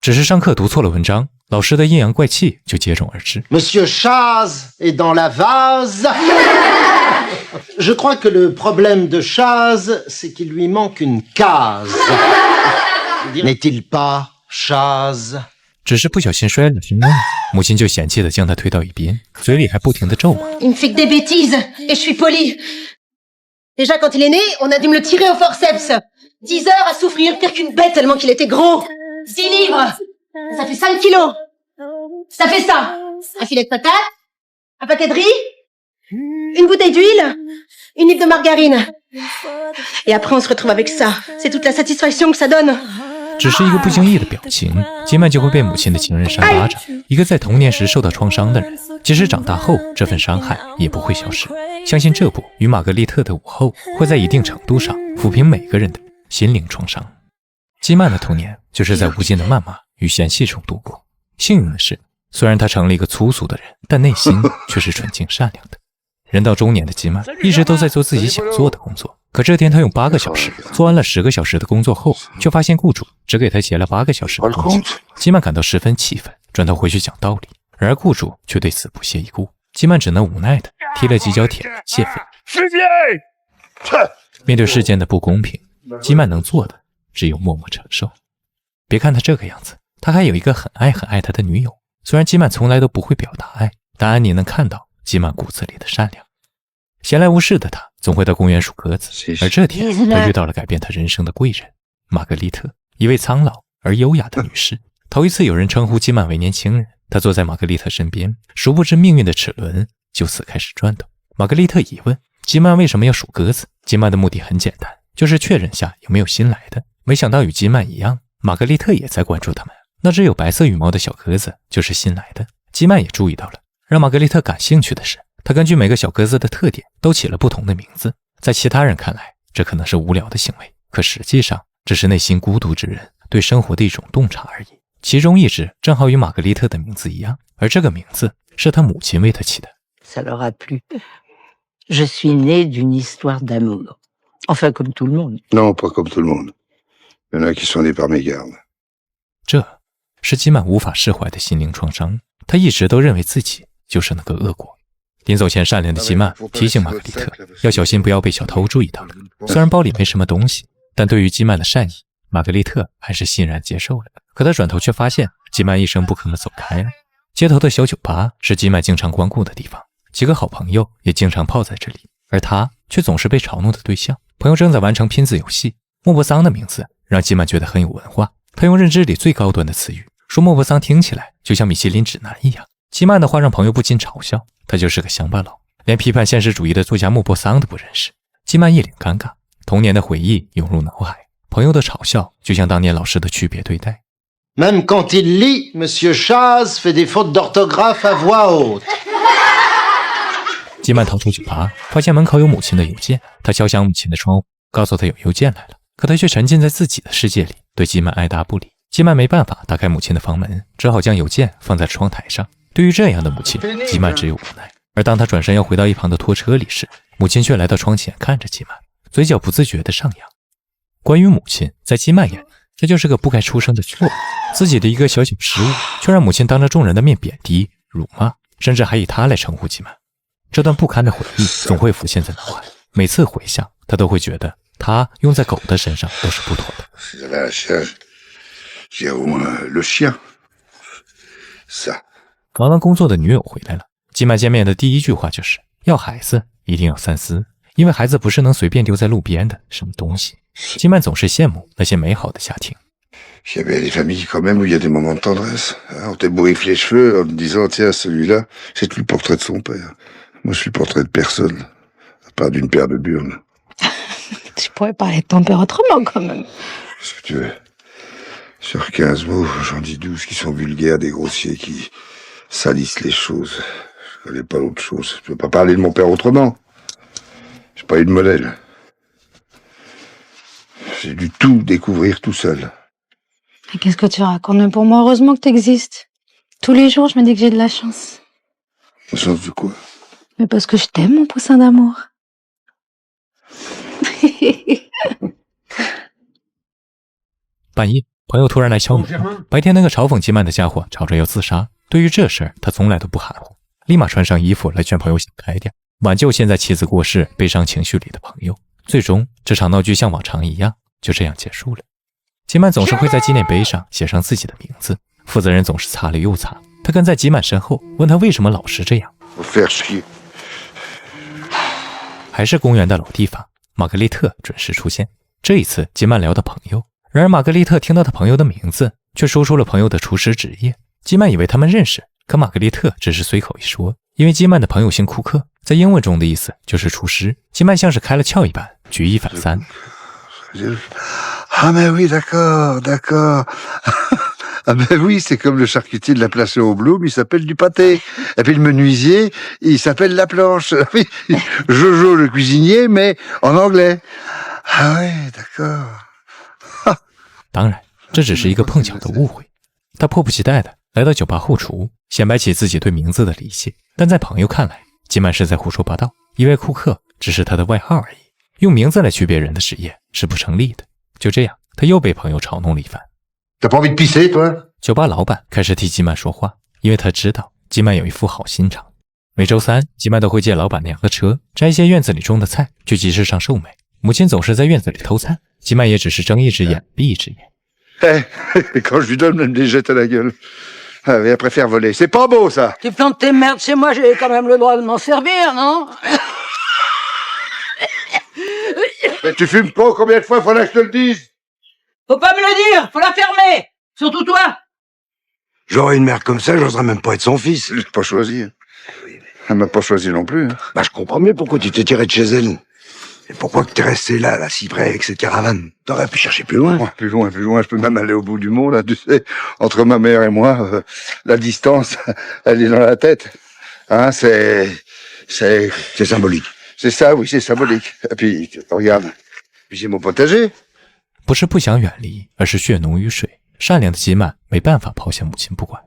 只是上课读错了文章，老师的阴阳怪气就接踵而至。Monsieur Chaz est dans la vase. Je crois que le problème de Chaz, c'est qu'il lui manque une case. N'est-il pas, Chaz？ 只是不小心摔了身，母亲就嫌弃地将他推到一边，嘴里还不停地咒骂。Il me fait que des bêtises, et je suis polie. Déjà, quand il est né, on a dû me le tirer au forceps. 10 heures à souffrir, pire qu'une bête tellement qu'il était gros. 6 livres. Ça fait 5 kilos. Ça fait ça. Un filet de patates, un paquet de riz, une bouteille d'huile, une livre de margarine. Et après, on se retrouve avec ça. C'est toute la satisfaction que ça donne. 只是一个不经意的表情，吉曼就会被母亲的情人扇巴掌。一个在童年时受到创伤的人，即使长大后，这份伤害也不会消失。相信这部与玛格丽特的午后会在一定程度上抚平每个人的心灵创伤。基曼的童年就是在无尽的谩骂与嫌弃中度过。幸运的是，虽然他成了一个粗俗的人，但内心却是纯净善良的。人到中年的基曼一直都在做自己想做的工作，可这天他用8个小时做完了10个小时的工作后，却发现雇主只给他结了8个小时的工资。基曼感到十分气愤，转头回去讲道理，然而雇主却对此不屑一顾。基曼只能无奈地踢了几脚铁门泄愤。面对世间的不公平，基曼能做的只有默默承受。别看他这个样子，他还有一个很爱他的女友。虽然基曼从来都不会表达爱，但安妮能看到基曼骨子里的善良。闲来无事的他总会到公园数鸽子，而这天他遇到了改变他人生的贵人玛格丽特，一位苍老而优雅的女士。头一次有人称呼基曼为年轻人，他坐在玛格丽特身边，殊不知命运的齿轮就此开始转动。玛格丽特疑问基曼为什么要数鸽子，基曼的目的很简单，就是确认下有没有新来的。没想到与基曼一样，玛格丽特也在关注他们。那只有白色羽毛的小鸽子就是新来的。基曼也注意到了，让玛格丽特感兴趣的是，他根据每个小鸽子的特点都起了不同的名字。在其他人看来，这可能是无聊的行为，可实际上这是内心孤独之人对生活的一种洞察而已。其中一只正好与玛格丽特的名字一样，而这个名字是他母亲为他起的。Ça leur a plu. Je suis né d'une histoire d'amour. Enfin, comme tout le monde. Non, pas comme tout le monde. Il y en a qui sont nés par mégarde. 这是基曼无法释怀的心灵创伤，他一直都认为自己就是那个恶果。临走前，善良的基曼提醒玛格丽特要小心，不要被小偷注意到了。虽然包里没什么东西，但对于基曼的善意，玛格丽特还是欣然接受了。可他转头却发现基曼一声不吭地走开了。街头的小酒吧是基曼经常光顾的地方，几个好朋友也经常泡在这里，而他却总是被嘲弄的对象。朋友正在完成拼字游戏，莫泊桑的名字让基曼觉得很有文化，他用认知里最高端的词语说莫泊桑听起来就像米其林指南一样。基曼的话让朋友不禁嘲笑他就是个乡巴佬，连批判现实主义的作家莫泊桑都不认识。基曼一脸尴尬，童年的回忆涌入脑海，朋友的嘲笑就像当年老师的区别对待。Même quand il lit, Monsieur Chaz fait des fautes d'orthographe à voix haute. 基曼逃出酒吧，发现门口有母亲的邮件，他敲响母亲的窗户，告诉他有邮件来了。可他却沉浸在自己的世界里，对基曼爱答不理。基曼没办法打开母亲的房门，只好将邮件放在窗台上。对于这样的母亲，基曼只有无奈。而当他转身要回到一旁的拖车里时，母亲却来到窗前看着基曼，嘴角不自觉地上扬。关于母亲，在基曼眼里，这就是个不该出生的错误。自己的一个小小失误，却让母亲当着众人的面贬低、辱骂，甚至还以他来称呼基曼。这段不堪的回忆总会浮现在脑海，每次回想，他都会觉得他用在狗的身上都是不妥的。忙完工作的女友回来了，基曼见面的第一句话就是要孩子一定要三思，因为孩子不是能随便丢在路边的什么东西。基曼总是羡慕那些美好的家庭。Il y avait des familles quand même où il y a des moments de tendresse. On t'ébouriffe les cheveux en te disant tiens celui-là, c'est tout le portrait de son père. Moi je suis le portrait de personne, à part d'une paire de burnes. Tu pourrais parler de ton père autrement quand même. Qu'est-ce que tu veux? Sur 15 mots, j'en dis 12 qui sont vulgaires, des grossiers qui salissent les choses. Je connais pas l'autre chose. Je peux pas parler de mon père autrement. J'ai pas eu de modèle. J'ai dû tout découvrir tout seul. Mais qu'est-ce que tu racontes? Mais pour moi, heureusement que t'existes. Tous les jours, je me dis que j'ai de la chance. La chance de quoi? Mais parce que je t'aime, mon poussin d'amour. 半夜，朋友突然来敲门，白天那个嘲讽吉曼的家伙吵着要自杀。对于这事儿，他从来都不含糊，立马穿上衣服来劝朋友想开点，挽救现在妻子过世悲伤情绪里的朋友。最终，这场闹剧像往常一样就这样结束了。吉曼总是会在纪念碑上写上自己的名字，负责人总是擦了又擦。他跟在吉曼身后，问他为什么老是这样。还是公园的老地方，玛格丽特准时出现。这一次，吉曼聊到朋友，然而玛格丽特听到他朋友的名字，却说出了朋友的厨师职业。吉曼以为他们认识，可玛格丽特只是随口一说，因为吉曼的朋友姓库克，在英文中的意思就是厨师。吉曼像是开了窍一般，举一反三。Ah mais oui, d'accord, d'accord. Ah ben oui, c'est comme le charcutier de la place au Bloom, il s'appelle du pâté. Et puis le menuisier, il s'appelle la planche. Jojo le cuisinier, mais en anglais. Ah ouais, d'accord. 当然，这只是一个碰巧的误会。他迫不及待地来到酒吧后厨，显摆起自己对名字的理解。但在朋友看来，吉曼是在胡说八道，因为库克只是他的外号而已，用名字来区别人的职业是不成立的。就这样，他又被朋友嘲弄了一番。T'as pas envie de pisser, toi? 酒吧老板开始替吉曼说话，因为他知道吉曼有一副好心肠。每周三，吉曼都会借老板娘的车，摘一些院子里种的菜去集市上售卖。母亲总是在院子里偷菜，吉曼也只是睁一只眼闭一只眼。Eh, quand je lui donne, elle me les jette à la gueule. Ah, elle préfère voler. C'est pas beau, ça. Tu plantes tes merdes chez moi, j'ai quand même le droit de m'en servir, non? Mais tu fumes pas, combien de fois faudra que je te le dise? Faut pas me le dire, faut la fermer. Surtout toi. J'aurais une mère comme ça, j'oserais même pas être son fils. Je l'ai pas choisi. Elle m'a pas choisi non plus. Bah, je comprends mieux pourquoi tu t'es tiré de chez elle. Et pourquoi que t'es resté là, si près avec cette caravane? T'aurais pu chercher plus loin. Ouais, plus loin, plus loin. Je peux même aller au bout du monde, là, tu sais. Entre ma mère et moi, la distance, elle est dans la tête. Hein, c'est symbolique. C'est ça, oui, c'est symbolique. Et puis, regarde. Puis j'ai mon potager. 不是不想远离，而是血浓于水。善良的吉曼没办法抛下母亲不管。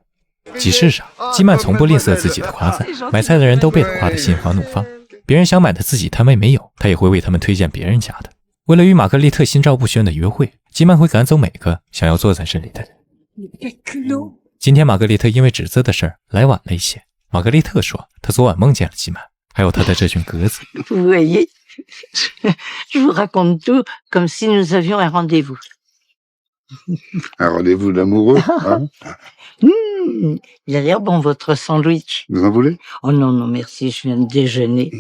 集市上，吉曼从不吝啬自己的夸赞，买菜的人都被他夸得心花怒放。别人想买的自己摊位没有，他也会为他们推荐别人家的。为了与玛格丽特心照不宣的约会，吉曼会赶走每个想要坐在这里的人。今天玛格丽特因为纸字的事儿来晚了一些。玛格丽特说，她昨晚梦见了吉曼，还有他的这群鸽子。Vous voyez, je vous raconte tout comme si nous avions un rendez-vous. Un rendez-vous d'amoureux, hein? Il a l'air bon, votre sandwich. Vous en voulez? Oh non, non, merci, je viens de déjeuner.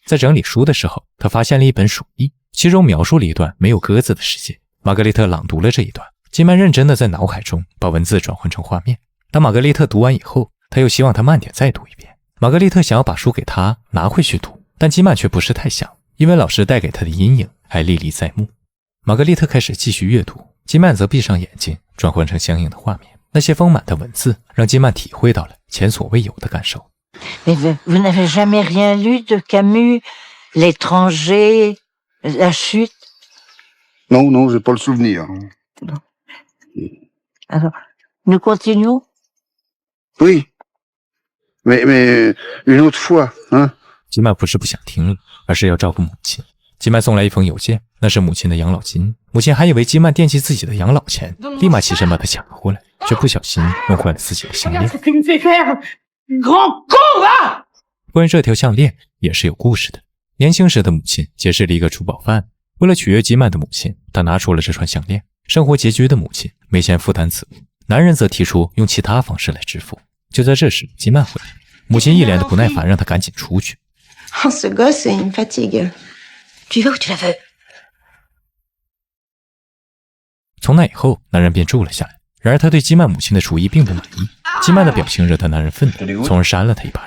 在整理书的时候，他发现了一本鼠疫，其中描述了一段没有鸽子的世界。玛格丽特朗读了这一段，吉曼认真地在脑海中把文字转换成画面。当玛格丽特读完以后，他又希望他慢点再读一遍。玛格丽特想要把书给他拿回去读，但吉曼却不是太想，因为老师带给他的阴影还历历在目。玛格丽特开始继续阅读，吉曼则闭上眼睛，转换成相应的画面。那些丰满的文字让吉曼体会到了前所未有的感受。Mais vous n'avez jamais rien lu de Camus, L'étranger, La chute? Non, non, j'ai pas le souvenir. Non. Alors, nous continuons? Oui. Mais une autre fois, hein? 吉曼不是不想听了，而是要照顾母亲。吉曼送来一封邮件，那是母亲的养老金。母亲还以为吉曼惦记自己的养老钱，立马起身把他抢了过来，却不小心弄坏了自己的项链。关于这条项链也是有故事的。年轻时的母亲结识了一个珠宝贩，为了取悦吉曼的母亲，他拿出了这串项链。生活拮据的母亲没钱负担此物，男人则提出用其他方式来支付。就在这时，吉曼回来，母亲一脸的不耐烦，让他赶紧出去。Oh, ce gosse, il me fatigue. Tu y vas ou tu la veux? 从那以后，男人便住了下来。然而他对吉曼母亲的厨艺并不满意，吉曼的表情惹得男人愤怒，从而扇了他一巴。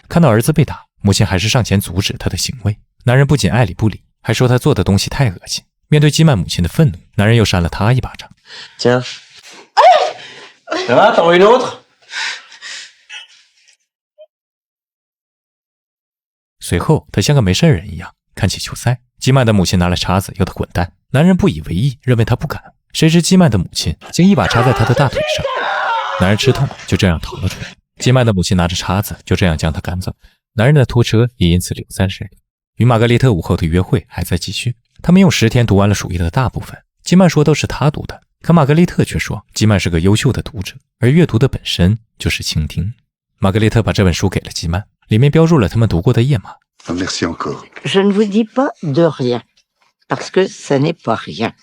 看到儿子被打，母亲还是上前阻止他的行为。男人不仅爱理不理，还说他做的东西太恶心。面对吉曼母亲的愤怒，男人又扇了他一巴掌。Tiens. Ça va, t'en veux une autre? 随后，他像个没事人一样看起球赛。吉曼的母亲拿了叉子要他滚蛋，男人不以为意，认为他不敢。谁知吉曼的母亲竟一把插在他的大腿上，男人吃痛，就这样逃了出来。吉曼的母亲拿着叉子，就这样将他赶走。男人的拖车也因此留在这里。与玛格丽特午后的约会还在继续，他们用10天读完了鼠疫的大部分。基曼说都是他读的，可玛格丽特却说基曼是个优秀的读者，而阅读的本身就是倾听。玛格丽特把这本书给了基曼，里面标注了他们读过的页码。Merci encore. Je ne vous dis pas de rien, parce que ça n'est pas rien.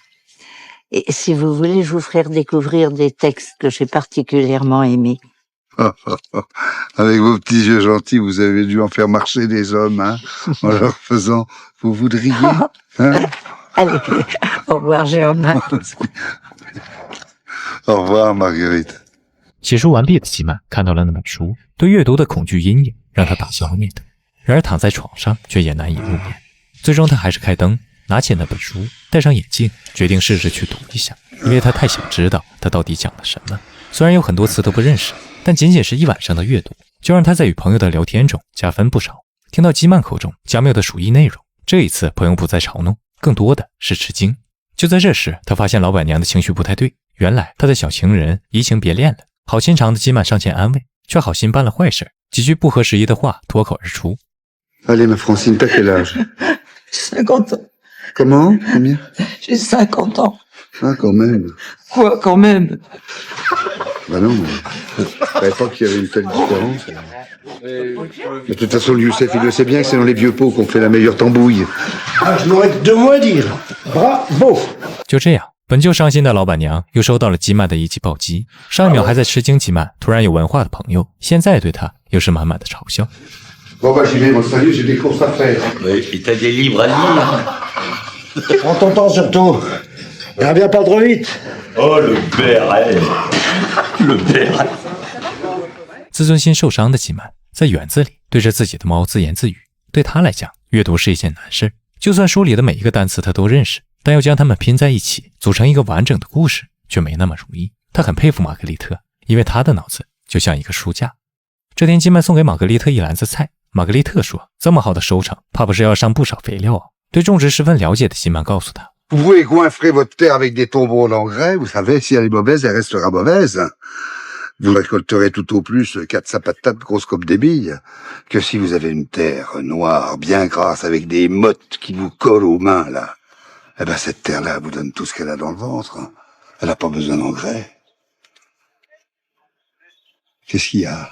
Et si vous voulez, je vous ferai découvrir des textes que j'ai particulièrement aimés. Avec vos petits yeux gentils, vous avez dû en faire marcher des hommes, hein, en leur faisant vous voudriez, hein. Allez, au revoir Germain. Au revoir, Marguerite. 写书完毕的基曼看到了那本书，对阅读的恐惧阴影让他打消了念头，然而躺在床上却也难以入眠。最终他还是开灯，拿起那本书，戴上眼镜，决定试着去读一下，因为他太想知道他到底讲了什么。虽然有很多词都不认识，但仅仅是一晚上的阅读，就让他在与朋友的聊天中加分不少。听到基曼口中加缪的鼠疫内容，这一次朋友不再嘲弄，更多的是吃惊。就在这时，他发现老板娘的情绪不太对，原来他的小情人移情别恋了。好心肠的基曼上前安慰，却好心办了坏事，几句不合时宜的话脱口而出。Allez, ma Francine, t'as quel âge? 50 ans. Comment? Combien? J'ai 50 ans. Ah, quand même. Quoi, quand même? Bah non, je savais pas qu'il y avait une telle différence. De toute façon, Youssef, il le sait bien que c'est dans les vieux pots qu'on fait la meilleure tambouille. Ah, je n'aurais que deux mots à dire. Bravo. 就这样，本就伤心的老板娘又收到了基曼的一记暴击。上一秒还在吃惊基曼突然有文化的朋友，现在对他又是满满的嘲笑。Bon, bah, j'y vais, mon salut, j'ai des courses à faire. Oui, et t'as des livres à lire. Prends ton temps surtout. Et reviens pas trop vite. Oh, le béret. Le béret. 自尊心受伤的基曼在园子里对着自己的猫自言自语。对他来讲，阅读是一件难事，就算书里的每一个单词他都认识，但要将它们拼在一起组成一个完整的故事却没那么容易。他很佩服玛格丽特，因为他的脑子就像一个书架。这天基曼送给玛格丽特一篮子菜，玛格丽特说这么好的收成怕不是要上不少肥料啊。对种植十分了解的基曼告诉他， Vous pouvez goinfrer votre terre avec des tombereaux d'engrais, vous savez, si elle est mauvaise, elle restera mauvaise. Vous récolterez tout au plus 4 patates grosses comme des billes, que si vous avez une terre noire, bien grasse, avec des mottes qui vous collent aux mains, là. Eh ben, cette terre-là vous donne tout ce qu'elle a dans le ventre. Elle n'a pas besoin d'engrais. Qu'est-ce qu'il y a?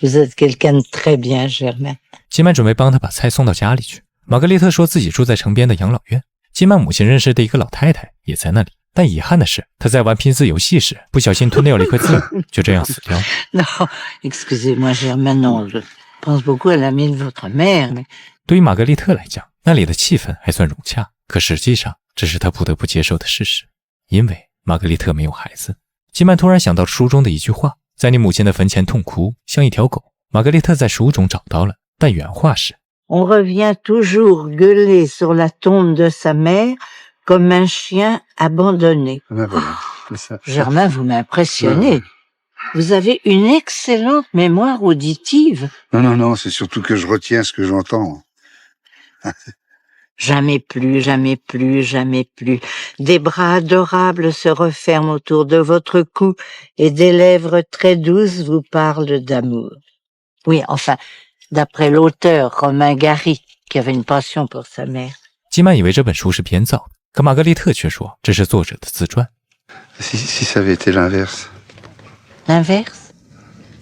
Vous êtes quelqu'un de très bien, Germain. 基曼准备帮他把菜送到家里去。玛格丽特说自己住在城边的养老院，基曼母亲认识的一个老太太也在那里。但遗憾的是，他在玩拼字游戏时不小心吞掉了一块字母，就这样死掉。Non, excusez-moi, Germain, non, je pense beaucoup à l'ami de votre mère. Mais... 对于玛格丽特来讲，那里的气氛还算融洽，可实际上这是他不得不接受的事实，因为玛格丽特没有孩子。基曼突然想到书中的一句话，在你母亲的坟前痛哭，像一条狗。玛格丽特在书中找到了，但原话是 On revient toujours gueuler sur la tombe de sa mère comme un chien abandonné. Ben voilà, c'est ça. Germain, vous m'impressionnez. Vous avez une excellente mémoire auditive. Non, non, c'est surtout que je retiens ce que j'entends. Jamais plus, jamais plus, jamais plus. Des bras adorables se referment autour de votre cou et des lèvres très douces vous parlent d'amour. Oui, enfin, d'après l'auteur Romain Gary, qui avait une passion pour sa mère. 基曼以为这本书是编造的，可玛格丽特却说这是作者的自传。Si ça avait été l'inverse. L'inverse?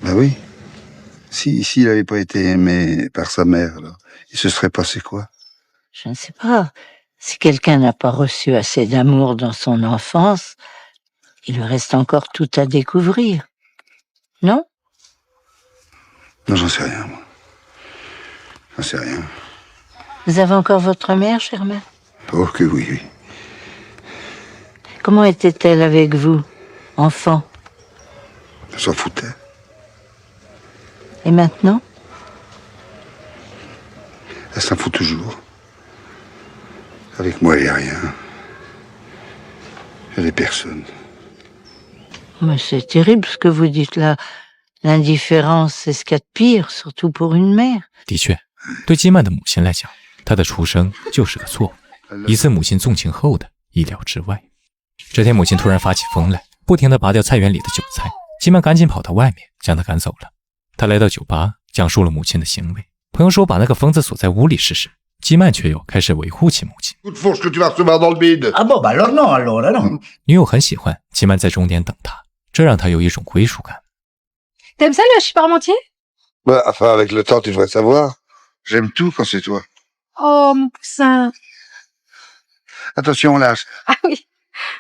Ben oui. S'il n'avait pas été aimé par sa mère, alors, il se serait passé quoi? Je ne sais pas. Si quelqu'un n'a pas reçu assez d'amour dans son enfance, il lui reste encore tout à découvrir. Non? Non, j'en sais rien, moi. J'en sais rien. Vous avez encore votre mère, Germain? Oh que oui, oui. Comment était-elle avec vous, enfant? Elle s'en foutait. Et maintenant? Elle s'en fout toujours. Avec moi, il n'y a rien. Elle est personne. Mais c'est terrible ce que vous dites là. L'indifférence, c'est ce qu'il y a de pire, surtout pour une mère. 的确，对基曼的母亲来讲，她的出生就是个错误，一次母亲纵情后的意料之外。这天母亲突然发起疯来，不停地拔掉菜园里的韭菜，基曼赶紧跑到外面将她赶走了。他来到酒吧，讲述了母亲的行为。朋友说把那个疯子锁在屋里试试，基曼却又开始维护起母亲。Coup de fourche que tu vas recevoir dans le bide. Ah bon, bah alors non, alors là non. 女友很喜欢基曼在终点等他，这让他有一种归属感。 T'aimes ça le hachis parmentier? Ouais, enfin, avec le temps, tu devrais savoir. J'aime tout quand c'est toi. Oh, mon poussin. Attention, on lâche. Ah oui.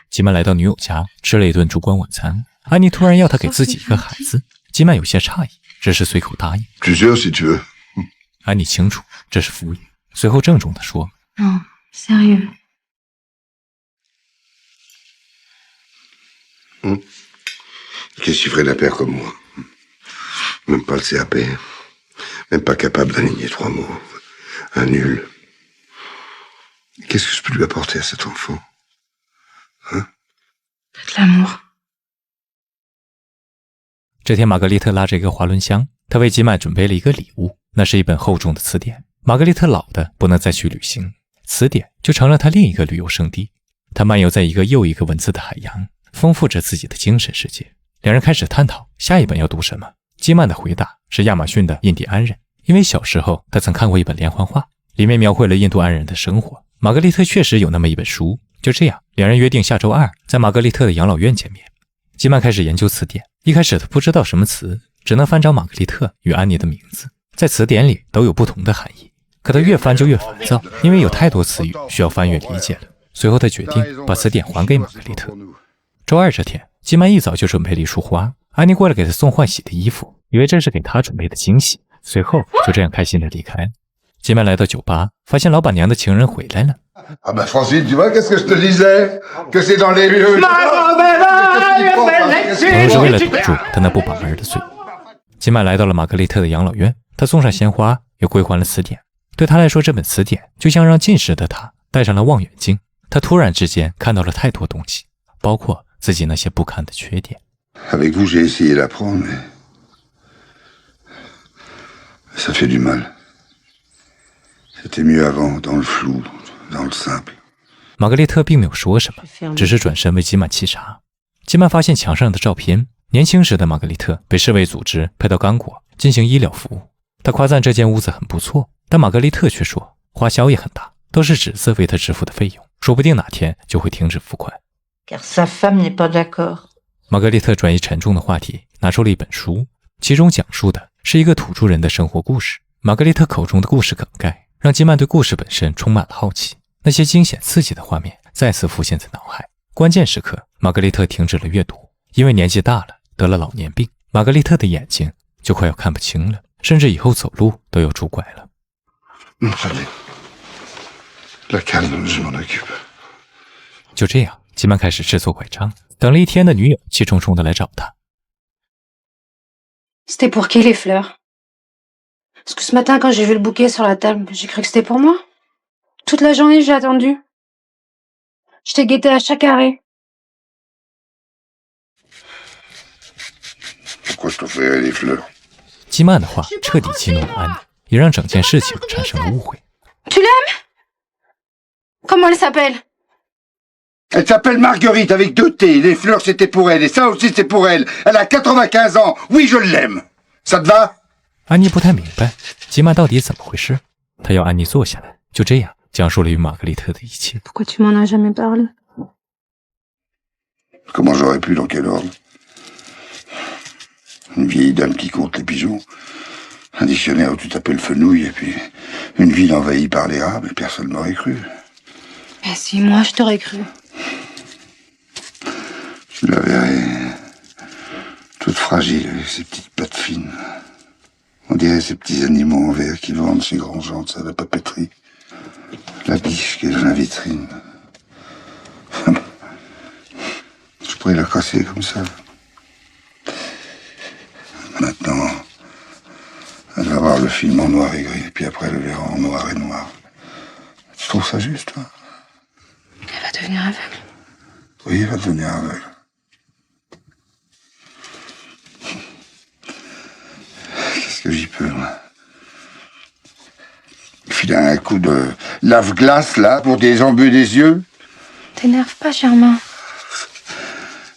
基曼来到女友家，吃了一顿烛光晚餐。安妮突然要他给自己一个孩子，基曼有些诧异，只是随口答应。Tu es sûr, si tu veux. 安妮清楚这是敷衍，随后郑重地说 Non, sérieux. Qu'est-ce que tu ferais d'un père comme moi? Même pas le CAP. Même pas capable d'aligner 3 mots. Un nul. Qu'est-ce que je peux lui apporter à cet enfant? Hein? De l'amour. 这天，玛格丽特拉着一个滑轮箱，她为基曼准备了一个礼物，那是一本厚重的词典。玛格丽特老的不能再去旅行，词典就成了她另一个旅游胜地。她漫游在一个又一个文字的海洋，丰富着自己的精神世界。两人开始探讨下一本要读什么。基曼的回答是亚马逊的印第安人，因为小时候他曾看过一本连环画，里面描绘了印第安人的生活。玛格丽特确实有那么一本书。就这样，两人约定下周2在玛格丽特的养老院见面。基曼开始研究词典，一开始他不知道什么词，只能翻找玛格丽特与安妮的名字，在词典里都有不同的含义。可他越翻就越烦躁，因为有太多词语需要翻阅理解了。随后他决定把词典还给玛格丽特。周2这天，基曼一早就准备了一束花，安妮过来给他送换洗的衣服，以为这是给他准备的惊喜，随后就这样开心的离开了。基曼来到酒吧，发现老板娘的情人回来了。Ah bah Francine, tu vois, qu'est-ce que je te disais? Que c'est dans les lieux... 可能是为了堵住他那不把门的嘴。基曼来到了玛格丽特的养老院，他送上鲜花，又归还了词典。对他来说，这本词典就像让近视的他戴上了望远镜。他突然之间看到了太多东西，包括自己那些不堪的缺点。Avec vous, j'ai essayé d'apprendre, mais... ça fait du mal. C'était mieux avant, dans le flou, dans le simple. 玛格丽特并没有说什么，只是转身为基曼沏茶。基曼发现墙上的照片，年轻时的玛格丽特被世卫组织派到刚果进行医疗服务。他夸赞这间屋子很不错，但玛格丽特却说花销也很大，都是指字为他支付的费用，说不定哪天就会停止付款。Car sa femme n'est pas d'accord. 玛格丽特转移沉重的话题，拿出了一本书，其中讲述的是一个土著人的生活故事。玛格丽特口中的故事梗概让基曼对故事本身充满了好奇，那些惊险刺激的画面再次浮现在脑海。关键时刻，玛格丽特停止了阅读，因为年纪大了，得了老年病。玛格丽特的眼睛就快要看不清了，甚至以后走路都要拄拐了。就这样，基曼开始制作拐杖。等了一天的女友气冲冲地来找他。C'était pour qui les fleurs? Parce que ce matin, quand j'ai vu le bouquet sur la table, j'ai cru que c'était pour moi. Toute la journée, j'ai attendu. Je t'ai guetté à chaque arrêt. Pourquoi je t'offrirais des fleurs? 基曼的话彻底激怒了安妮，也让整件事情产生了误会。Tu l'aimes? Comment elle s'appelle? Elle s'appelle Marguerite avec 2 T. Les fleurs, c'était pour elle. Et ça aussi, c'est pour elle. Elle a 95 ans. Oui, je l'aime. Ça te va? 安妮不太明白基曼到底怎么回事，她要安妮坐下来，就这样讲述了与玛格丽特的一切。Pourquoi tu m'en as jamais parlé? Comment j'aurais pu, dans quel ordre? Une vieille dame qui compte les pigeons, un dictionnaire où tu tapais le fenouil, et puis une ville envahie par les rats, mais personne m'aurait cru. Mais si, moi, je t'aurais cru. Tu la verrais, toute fragile, avec ses petites pattes fines. On dirait ces petits animaux en verre qui vendent chez Grandjean à la papeterie. La biche qui est dans la vitrine. Je pourrais la casser comme ça. Maintenant, elle va voir le film en noir et gris, puis après elle le verra en noir et noir. Tu trouves ça juste, toi? Elle va devenir aveugle. Oui, elle va devenir aveugle. Qu'est-ce que j'y peux, moi? Filer un coup de lave-glace, là, pour des embus des yeux? T'énerve pas, Germain.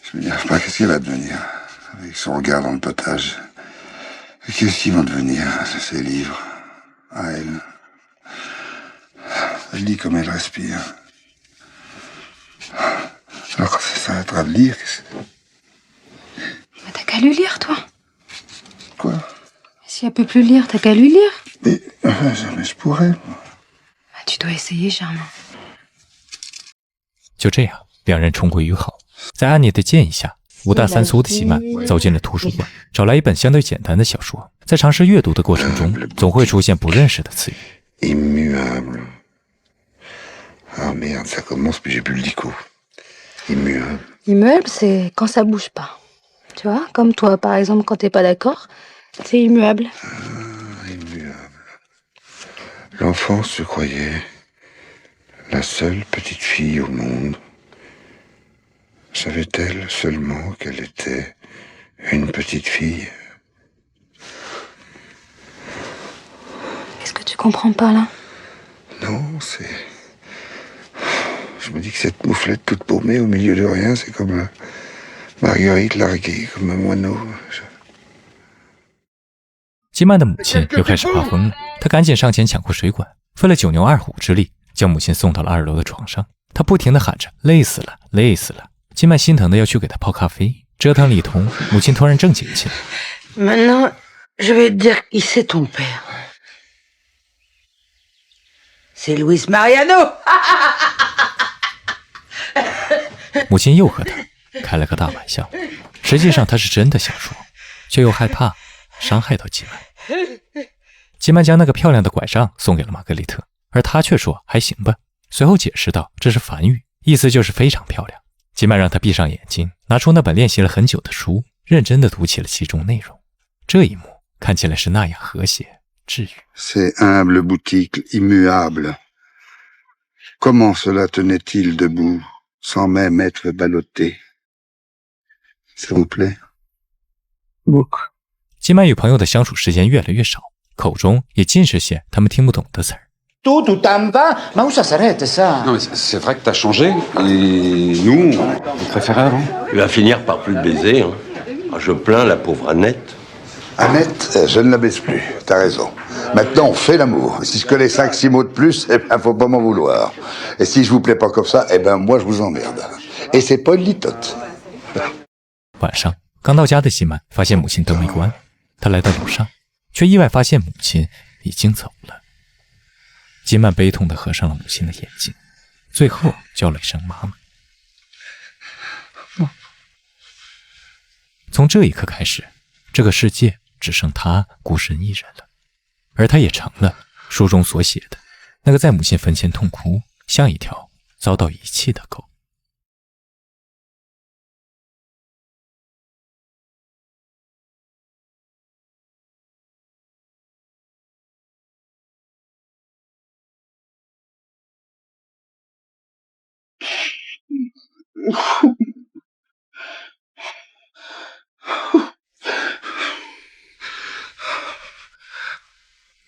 Je m'énerve pas, qu'est-ce qu'elle va devenir? Avec son regard dans le potage. Qu'est-ce qu'ils vont devenir, ces livres? À elle. Elle lit comme elle respire. Alors quand ça s'arrêtera de lire, Mais t'as qu'à lui lire, toi. quoi? Si elle peut plus lire, t'as qu'à lui lire. Mais jamais je pourrais. Tu dois essayer, Germain. 就这样，两人重归于好。在安妮的建议下，5大3粗的吉曼走进了图书馆，找来一本相对简单的小说。在尝试阅读的过程中，总会出现不认识的词语。Immuable. Ah merde, ça commence, puis j'ai plus le dico. Immuable. Immuable, c'est quand ça bouge pas. Tu vois, comme toi, par exemple, quand t'es pas d'accord, c'est immuable. Immuable. L'enfance se croyait la seule petite fille au monde. Savait-elle seulement qu'elle était une petite fille? Qu'est-ce que tu comprends pas, là? Non, c'est... Je me dis que cette mouflette toute paumée au milieu de rien, c'est comme Marguerite larguée, comme un moineau. 吉曼的母亲又开始发疯了，她赶紧上前抢过水管，费了9牛2虎之力，将母亲送到了2楼的床上。她不停地喊着：“累死了，累死了！”吉曼心疼的要去给她泡咖啡，折腾了一通，母亲突然正经起来。Maintenant, je vais te dire qui c'est ton père. C'est Luis Mariano. 母亲又和她开了个大玩笑，实际上她是真的想说，却又害怕伤害到吉曼。吉曼将那个漂亮的拐杖送给了玛格丽特，而她却说还行吧，随后解释道这是梵语，意思就是非常漂亮。吉曼让她闭上眼睛，拿出那本练习了很久的书，认真地读起了其中内容。这一幕看起来是那样和谐治愈。 Ces humbles boutiques immuables. Comment cela tenait-il debout, sans même être ballotté? S'il vous plaît. Beaucoup. 吉曼与朋友的相处时间越来越少，口中也尽是些他们听不懂的词儿。 Tout en bas, mais où ça s'arrête, ça? Non, mais c'est vrai que t'as changé, et nous, on préférait avant. Il va finir par plus le baiser. Hein. Ah, je plains la pauvre Annette. Annette, je ne la baisse plus, t'as raison. Maintenant, on fait l'amour. Si je connais 5-6 mots de plus, eh ben, faut pas m'en vouloir. Et si je vous plais pas comme ça, eh ben, moi, je vous emmerde. Et c'est pas une litote. 晚上刚到家的吉曼发现母亲灯没关，他来到楼上，却意外发现母亲已经走了。吉曼悲痛地合上了母亲的眼睛，最后叫了一声妈妈。从这一刻开始，这个世界只剩他孤身一人了，而他也成了书中所写的那个在母亲坟前痛哭，像一条遭到遗弃的狗。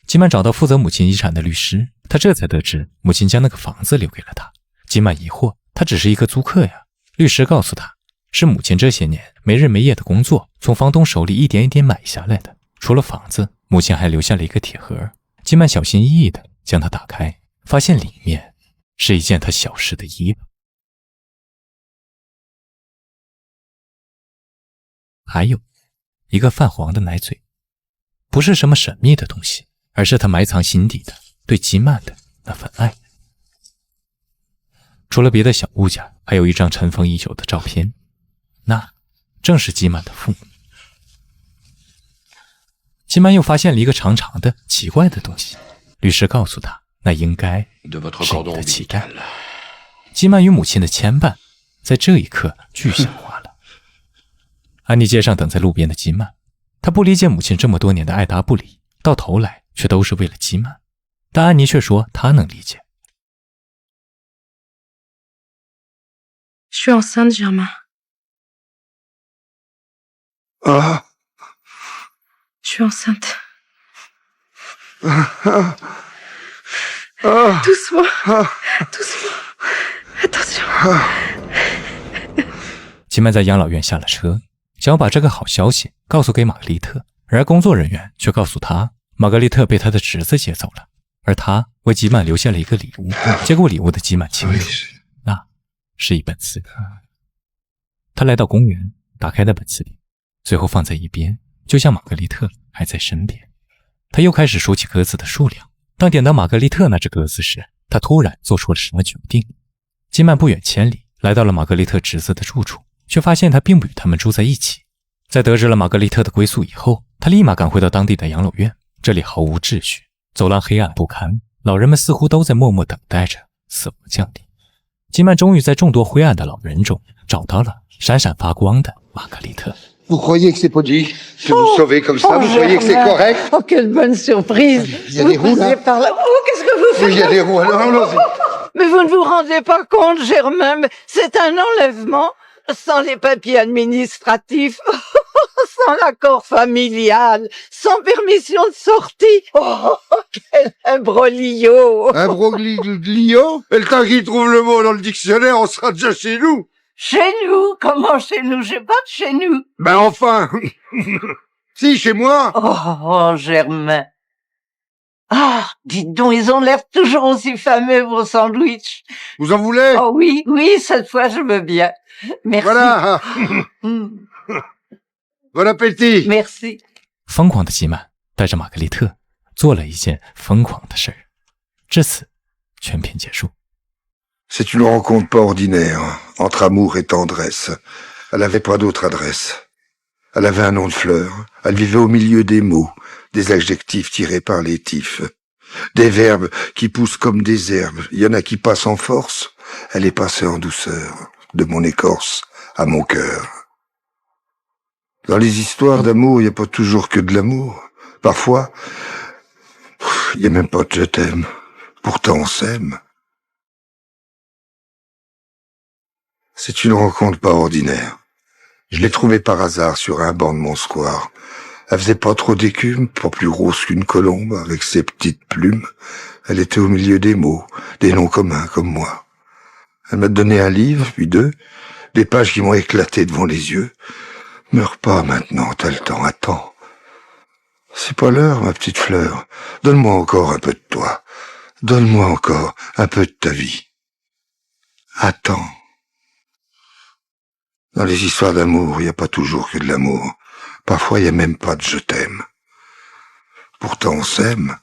吉曼找到负责母亲遗产的律师，他这才得知母亲将那个房子留给了他。吉曼疑惑，他只是一个租客呀。律师告诉他，是母亲这些年没日没夜的工作，从房东手里一点一点买下来的。除了房子，母亲还留下了一个铁盒。吉曼小心翼翼地将它打开，发现里面是一件他小时的衣服，还有一个泛黄的奶嘴。不是什么神秘的东西，而是他埋藏心底的对吉曼的那份爱。除了别的小物件，还有一张尘封已久的照片，那正是吉曼的父母。吉曼又发现了一个长长的奇怪的东西，律师告诉他，那应该是你的脐带。吉曼与母亲的牵绊在这一刻具象化了。安妮街上等在路边的吉曼，他不理解母亲这么多年的爱答不理，到头来却都是为了吉曼，但安妮却说她能理解。Je suis enceinte, Germain. Ah. Je suis enceinte. Doucement. Doucement. Attention. 吉曼在养老院下了车，想要把这个好消息告诉给玛格丽特，而工作人员却告诉他，玛格丽特被他的侄子接走了，而他为吉曼留下了一个礼物。接过礼物的吉曼清楚，那是一本词典。他来到公园，打开那本词典，随后放在一边，就像玛格丽特还在身边。他又开始数起鸽子的数量。当点到玛格丽特那只鸽子时，他突然做出了什么决定。吉曼不远千里来到了玛格丽特侄子的住处，却发现他并不与他们住在一起。在得知了玛格丽特的归宿以后，他立马赶回到当地的养老院。这里毫无秩序，走廊黑暗不堪，老人们似乎都在默默等待着死亡降临。吉曼终于在众多灰暗的老人中找到了闪闪发光的玛格丽特。Vous croyez que c'est poli de vous sauver comme ça? Vous croyez que c'est correct? Oh, quelle bonne surprise! Il y a des roues, là? Par là. Oh, qu'est-ce que vous faites? Oui, il y a des roues, alors allons-y. Mais vous ne vous rendez pas compte, Germain, mais c'est un enlèvement sans les papiers administratifs, sans l'accord familial, sans permission de sortie. Oh, quel imbroglio! Imbroglio? Et le temps qu'il trouve le mot dans le dictionnaire, on sera déjà chez nous. Chez nous? Comment chez nous? J'ai pas de chez nous. Ben enfin. Si, chez moi. Oh, Germain. Ah, dites donc, ils ont l'air toujours aussi fameux, vos sandwichs. Vous en voulez? Oh oui, oui, cette fois je veux bien. Merci. Voilà. Bon appétit. Merci. 疯狂的吉曼带着玛格丽特做了一件疯狂的事儿，至此全片结束。C'est une rencontre pas ordinaire, entre amour et tendresse. Elle n'avait pas d'autre adresse. Elle avait un nom de fleur. Elle vivait au milieu des mots, des adjectifs tirés par les tifs. Des verbes qui poussent comme des herbes. Il y en a qui passent en force. Elle est passée en douceur, de mon écorce à mon cœur. Dans les histoires d'amour, il n'y a pas toujours que de l'amour. Parfois, il n'y a même pas de je t'aime. Pourtant on s'aime. C'est une rencontre pas ordinaire. Je l'ai trouvée par hasard sur un banc de mon square. Elle faisait pas trop d'écume, pas plus grosse qu'une colombe, avec ses petites plumes. Elle était au milieu des mots, des noms communs comme moi. Elle m'a donné un livre, puis deux, des pages qui m'ont éclaté devant les yeux. Meurs pas maintenant, t'as le temps, attends. C'est pas l'heure, ma petite fleur. Donne-moi encore un peu de toi. Donne-moi encore un peu de ta vie. Attends. Dans les histoires d'amour, il n'y a pas toujours que de l'amour. Parfois, il n'y a même pas de je t'aime. Pourtant, on s'aime.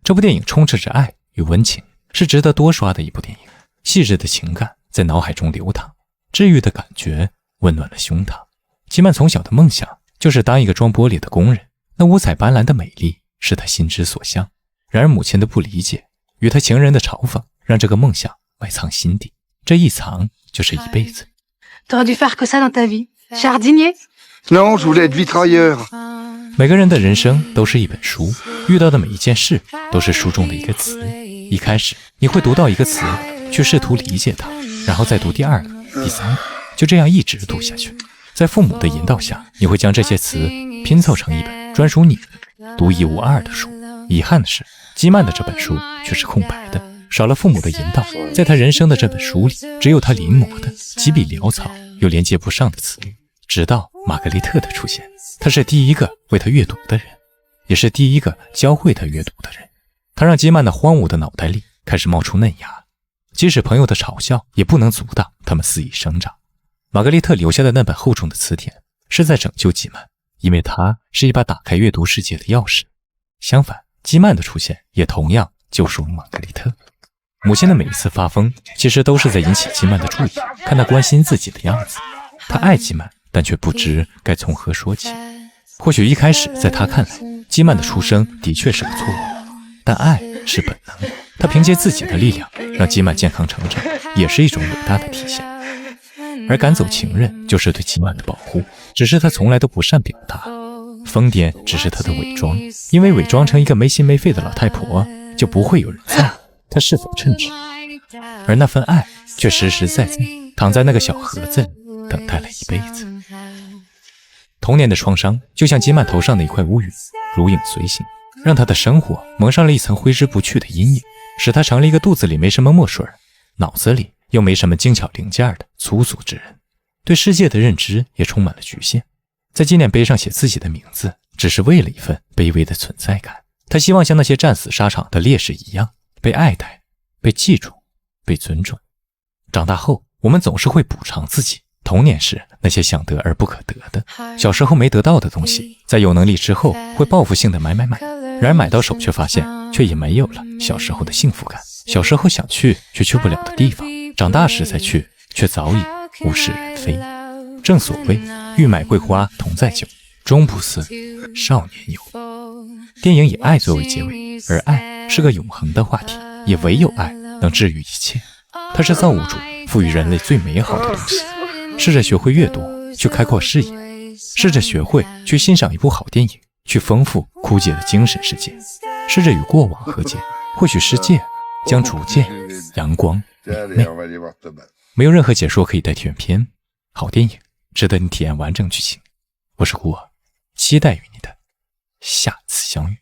这部电影充斥着爱与温情，是值得多刷的一部电影。细致的情感在脑海中流淌，治愈的感觉温暖了胸膛。吉曼从小的梦想就是当一个装玻璃的工人，那五彩斑斓的美丽是他心之所向。然而母亲的不理解与他情人的嘲讽，让这个梦想埋藏心底。这一藏就是一辈子。T'aurais dû faire que ça dans ta vie. Jardinier? Non, je voulais être vitrailleur. 每个人的人生都是一本书，遇到的每一件事都是书中的一个词。一开始你会读到一个词，去试图理解它，然后再读第二个、第三个，就这样一直读下去。在父母的引导下，你会将这些词拼凑成一本专属你的、独一无二的书。遗憾的是，基曼的这本书却是空白的。少了父母的引导，在他人生的这本书里，只有他临摹的几笔潦草又连接不上的词语。直到玛格丽特的出现，他是第一个为他阅读的人，也是第一个教会他阅读的人。他让基曼的荒芜的脑袋里开始冒出嫩芽，即使朋友的嘲笑也不能阻挡他们肆意生长。玛格丽特留下的那本厚重的词典是在拯救基曼，因为它是一把打开阅读世界的钥匙。相反，基曼的出现也同样救赎了玛格丽特。母亲的每一次发疯，其实都是在引起基曼的注意，看他关心自己的样子。他爱基曼，但却不知该从何说起。或许一开始在他看来，基曼的出生的确是个错误，但爱是本能，他凭借自己的力量让基曼健康成长，也是一种伟大的体现。而赶走情人就是对基曼的保护，只是他从来都不善表达。疯癫只是他的伪装，因为伪装成一个没心没肺的老太婆，就不会有人在乎他是否称职。而那份爱却实实在在躺在那个小盒子里，等待了一辈子。童年的创伤就像基曼头上的一块乌云，如影随形，让他的生活蒙上了一层挥之不去的阴影，使他成了一个肚子里没什么墨水，脑子里又没什么精巧零件的粗俗之人，对世界的认知也充满了局限。在纪念碑上写自己的名字，只是为了一份卑微的存在感。他希望像那些战死沙场的烈士一样，被爱戴，被记住，被尊重。长大后，我们总是会补偿自己童年时那些想得而不可得的，小时候没得到的东西，在有能力之后会报复性的买，然而买到手却发现却也没有了小时候的幸福感。小时候想去却去不了的地方，长大时再去却早已物是人非。正所谓欲买桂花同载酒，终不似少年游。电影以爱作为结尾，而爱是个永恒的话题，也唯有爱能治愈一切。它是造物主赋予人类最美好的东西。试着学会阅读，去开阔视野；试着学会去欣赏一部好电影，去丰富枯竭的精神世界；试着与过往和解，或许世界将逐渐阳光明媚。没有任何解说可以代替原片，好电影值得你体验完整剧情。我是孤儿，期待与你的下次相遇。